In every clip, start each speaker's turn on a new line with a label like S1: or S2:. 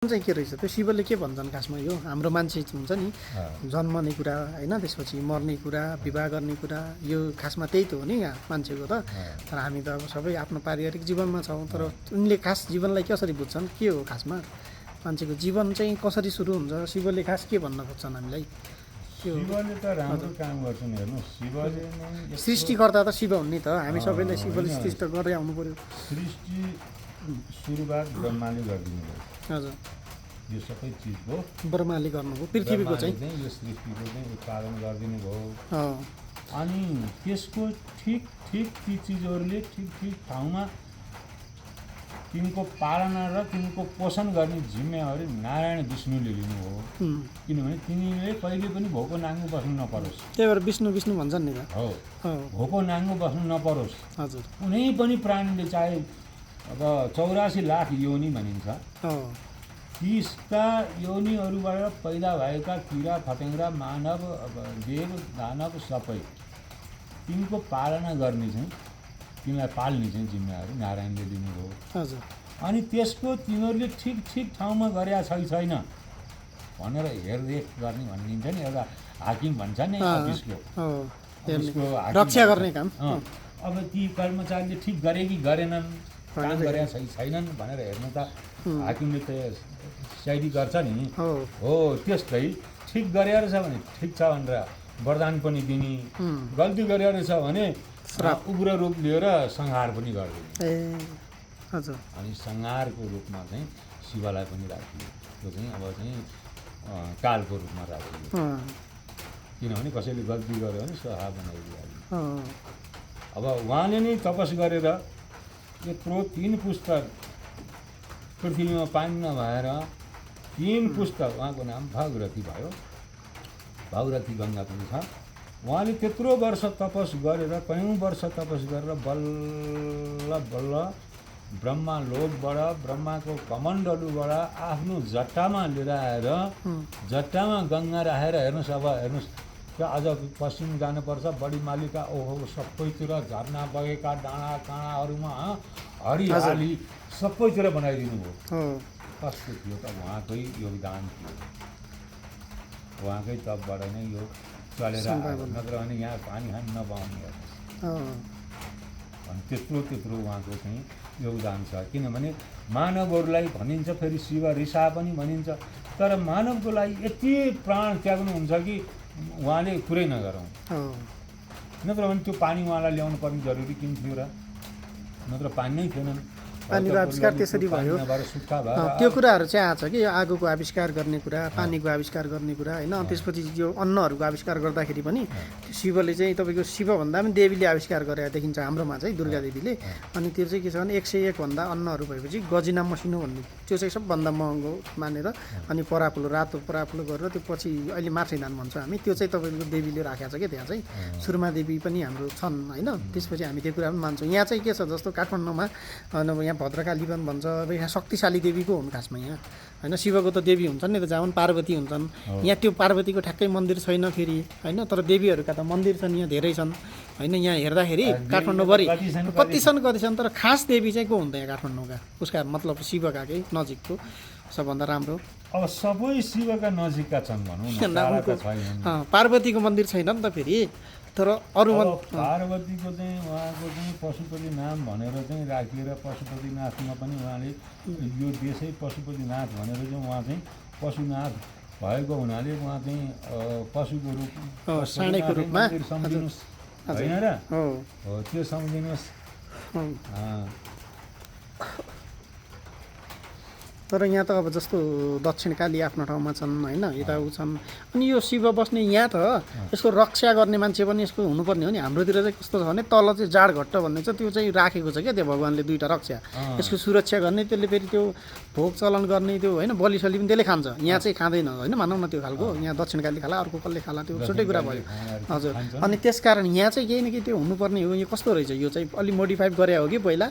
S1: चाहिँ के रहेछ त्यो शिवले के भन्छन् खासमा यो हाम्रो मान्छे हुन्छ नि जन्मने कुरा होइन त्यसपछि मर्ने कुरा विवाह गर्ने कुरा यो खासमा त्यही त हो नि यहाँ मान्छेको त तर हामी त अब सबै आफ्नो पारिवारिक जीवनमा छौँ तर उनले खास जीवनलाई कसरी बुझ्छन् के हो खासमा मान्छेको जीवन चाहिँ कसरी सुरु हुन्छ शिवले खास के भन्न खोज्छन् हामीलाई
S2: शिवले त राम्रो काम गर्छन् हेर्नु शिवले नै
S1: सृष्टिकर्ता त शिव हुन् नि त हामी सबैलाई शिवले सृष्टि गर्दै आउनु पर्यो
S2: सृष्टि सुरुवात ब्रह्माले गरिदिनु भयो
S1: हजुर
S2: यो सबै चिज हो
S1: ब्रह्माले गर्नुभयो पृथ्वीको चाहिँ
S2: यो सृष्टिको चाहिँ उत्पादन गरिदिनु भयो
S1: अँ
S2: अनि त्यसको ठिक ठिक ती चिजहरूले ठिक ठिक ठाउँमा तिनको पालना र तिनको पोषण गर्ने जिम्मेवारी नारायण विष्णुले लिनुभयो किनभने तिनीले कहिले पनि भोको नाङ्गो बस्नु नपरोस्
S1: त्यही भएर विष्णु विष्णु भन्छन् नि त
S2: हो भोको नाङ्गो बस्नु नपरोस्
S1: हजुर
S2: कुनै पनि प्राणीले चाहे अब 84 लाख योनि भनिन्छ तीसका योनिहरूबाट पैदा भएका किरा फटेङ्ग्रा मानव देव दानव सबै तिनको पालना गर्ने चाहिँ तिमीलाई पाल्ने चाहिँ जिम्मेवारी नारायणले दिनुभयो
S1: हजुर
S2: अनि त्यसको तिनीहरूले ठिक ठिक ठाउँमा गरेका छैन भनेर हेरदेख गर्ने भनिदिन्छ नि एउटा हाकिम भन्छ नि अफिसको
S1: रक्षा गर्ने काम
S2: अब ती कर्मचारीले ठिक गरे कि गरेनन् काम गरेका छैनन् भनेर हेर्न त हाकिमले त सिआइडी गर्छ नि हो त्यस्तै ठिक गरेर छ भने ठिक छ भनेर वरदान पनि दिने गल्ती गरेर छ भने उग्र रूप लिएर संहार पनि गरिदिने
S1: ए हजुर
S2: अनि संहारको रूपमा चाहिँ शिवलाई पनि राखियो त्यो चाहिँ अब चाहिँ कालको रूपमा राखियो किनभने कसैले गल्ती गर्यो भने सहा बनाइदिइहाल्यो अब उहाँले नै तपस गरेर यत्रो 3 पुस्तक पृथ्वीमा पानी नभएर 3 पुस्तक उहाँको नाम भागरथी भयो भागरथी गङ्गा पनि छ उहाँले त्यत्रो वर्ष तपस गरेर कयौँ वर्ष तपस गरेर बल्ल बल्ल ब्रह्मा लोकबाट ब्रह्माको कमण्डलुबाट आफ्नो जट्टामा लिएर आएर जट्टामा गङ्गा राखेर हेर्नुहोस् अब हेर्नुहोस् त्यो आज पश्चिम जानुपर्छ बढी मालिका ओहो सबैतिर झर्ना बगेका डाँडा काँडाहरूमा हरियाली सबैतिर बनाइदिनु भयो कस्तो थियो त उहाँकै योगदान थियो उहाँकै तपबाट नै यो चलेर नत्र भने यहाँ पानी खानु नपाउने अनि त्यत्रो उहाँको चाहिँ योगदान छ किनभने मानवहरूलाई भनिन्छ फेरि शिव ऋषा पनि भनिन्छ तर मानवको लागि यति प्राण त्याग्नुहुन्छ कि उहाँले कुरै नगरौँ नत्र भने त्यो पानी उहाँलाई ल्याउनु पर्ने जरुरी किन थियो र नत्र पानी नै थिएनन्
S1: पानीको आविष्कार त्यसरी भयो त्यो कुराहरू चाहिँ आएको छ कि यो आगोको आविष्कार गर्ने कुरा पानीको आविष्कार गर्ने कुरा होइन त्यसपछि यो अन्नहरूको आविष्कार गर्दाखेरि पनि शिवले चाहिँ तपाईँको शिवभन्दा पनि देवीले आविष्कार गरेर देखिन्छ हाम्रोमा चाहिँ दुर्गा देवीले अनि त्यो चाहिँ के छ भने 101 भन्दा अन्नहरू भएपछि गजिना मसिनो भन्ने त्यो चाहिँ सबभन्दा महँगो मानेर अनि परापुलो रातो परापुलो गरेर त्यो पछि अहिले मार्सेधान भन्छ हामी त्यो चाहिँ तपाईँको देवीले राखेको छ क्या त्यहाँ चाहिँ सुरमा देवी पनि हाम्रो छन् होइन त्यसपछि हामी त्यो कुरा पनि मान्छौँ यहाँ चाहिँ के छ जस्तो काठमाडौँमा यहाँ भद्रकाली पनि भन्छ अब यहाँ शक्तिशाली देवीको हुन् खासमा यहाँ होइन शिवको त देवी हुन्छन् नि त जहाँ पनि पार्वती हुन्छन् यहाँ त्यो पार्वतीको ठ्याक्कै मन्दिर छैन फेरि होइन तर देवीहरूका त मन्दिर छन् यहाँ धेरै छन् होइन यहाँ हेर्दाखेरि काठमाडौँभरि कति छन् तर खास देवी चाहिँ को हुन्छ यहाँ काठमाडौँका उसका मतलब शिवका नजिकको सबभन्दा राम्रो
S2: अब सबै शिवका नजिकका छन् भनौँ
S1: पार्वतीको मन्दिर छैन नि त फेरि तर अरू
S2: पार्वतीको चाहिँ उहाँको चाहिँ पशुपतिनाथ भनेर चाहिँ राखिएर पशुपतिनाथमा पनि उहाँले यो देशै पशुपतिनाथ भनेर चाहिँ उहाँ चाहिँ पशुनाथ भएको हुनाले उहाँ चाहिँ पशुको रूप
S1: साँडेको रूपमा
S2: सम्झिनुहोस् होइन र हो त्यो सम्झिनुहोस्
S1: तर यहाँ त अब जस्तो दक्षिणकाली आफ्नो ठाउँमा छन् होइन यता ऊ छन् अनि यो शिव बस्ने यहाँ त यसको रक्षा गर्ने मान्छे पनि यसको हुनुपर्ने हो नि हाम्रोतिर चाहिँ कस्तो छ भने तल चाहिँ जाडघट्ट भन्ने छ त्यो चाहिँ राखेको छ क्या त्यो भगवान्ले दुईवटा रक्षा यसको सुरक्षा गर्ने त्यसले फेरि त्यो भोग चलन गर्ने त्यो होइन बलिसली पनि त्यसले खान्छ यहाँ चाहिँ खाँदैन होइन भनौँ न त्यो खालको यहाँ दक्षिणकाली खाला अर्को कसले खाला त्यो छुट्टै कुरा भयो हजुर अनि त्यसकारण यहाँ चाहिँ केही न केही त्यो हुनुपर्ने हो यो कस्तो रहेछ यो चाहिँ अलि मोडिफाइड गरे हो कि पहिला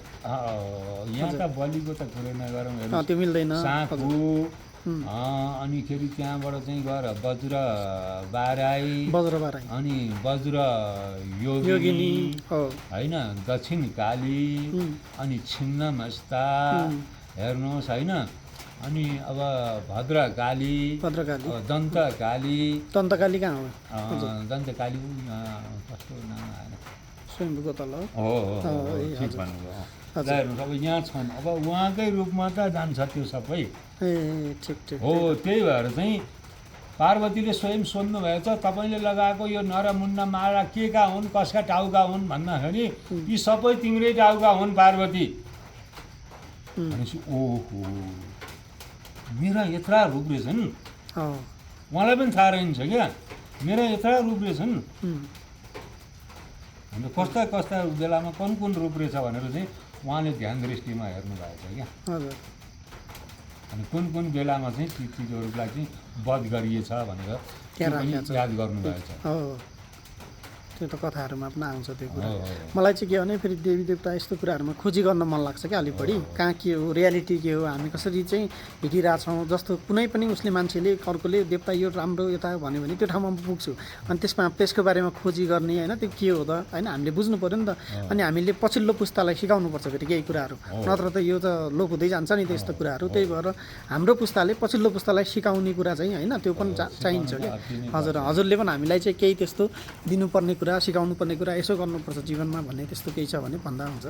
S1: त्यो मिल्दैन
S2: साँपु अनि फेरि त्यहाँबाट चाहिँ गएर वज्र बाराई अनि वज्र योगिनी होइन दक्षिण काली अनि छिन्नमस्ता हेर्नुहोस् होइन अनि अब भद्रकाली
S1: भद्रकाली
S2: दन्तकाली
S1: दन्तकाली कहाँ हो
S2: दन्तकाली कस्तो नाम आएन
S1: स्वयम्भूको तल हो
S2: हो ठिक भन्नुभयो हेर्नुहोस् अब यहाँ छन् अब उहाँकै रूपमा त जान्छ त्यो सबै
S1: ए ठिक ठिक
S2: हो त्यही भएर चाहिँ पार्वतीले स्वयं सोध्नुभएछ तपाईँले लगाएको यो नरमुन्ना माला के का हुन् कसका टाउका हुन् भन्दाखेरि यी सबै तिम्रै टाउका हुन् पार्वती भनेपछि ओहो मेरा यत्रा रूप रहेछन् उहाँलाई पनि थाहा रहन्छ क्या मेरा यत्रा रूप रहेछन् अन्त कस्ता कस्ता बेलामा कुन रूप रहेछ भनेर चाहिँ उहाँले ध्यान दृष्टिमा हेर्नु भएछ क्या
S1: हजुर
S2: अनि कुन बेलामा चाहिँ ती चिजहरूलाई चाहिँ वध गरिएछ भनेर त्यो पनि याद गर्नुभएछ
S1: हो त्यो त कथाहरूमा पनि आउँछ त्यो कुरा मलाई चाहिँ के भने फेरि देवी देवता यस्तो कुराहरूमा खोजी गर्न मन लाग्छ क्या अलिक बढी कहाँ के हो रियालिटी के हो हामी कसरी चाहिँ हिँडिरहेछौँ जस्तो कुनै पनि उसले मान्छेले अर्कोले देवता यो राम्रो यता भन्यो भने त्यो ठाउँमा पुग्छु अनि त्यसको बारेमा खोजी गर्ने होइन त्यो के हो त होइन हामीले बुझ्नु पऱ्यो नि त अनि हामीले पछिल्लो पुस्तालाई सिकाउनुपर्छ फेरि केही कुराहरू नत्र त यो त लोप हुँदै जान्छ नि त यस्तो कुराहरू त्यही भएर हाम्रो पुस्ताले पछिल्लो पुस्तालाई सिकाउने कुरा चाहिँ होइन त्यो पनि चाहिन्छ क्या हजुरले पनि हामीलाई चाहिँ केही त्यस्तो दिनुपर्ने कुरा सिकाउनु पर्ने कुरा यसो गर्नुपर्छ जीवनमा भन्ने त्यस्तो केही छ भने भन्दा हुन्छ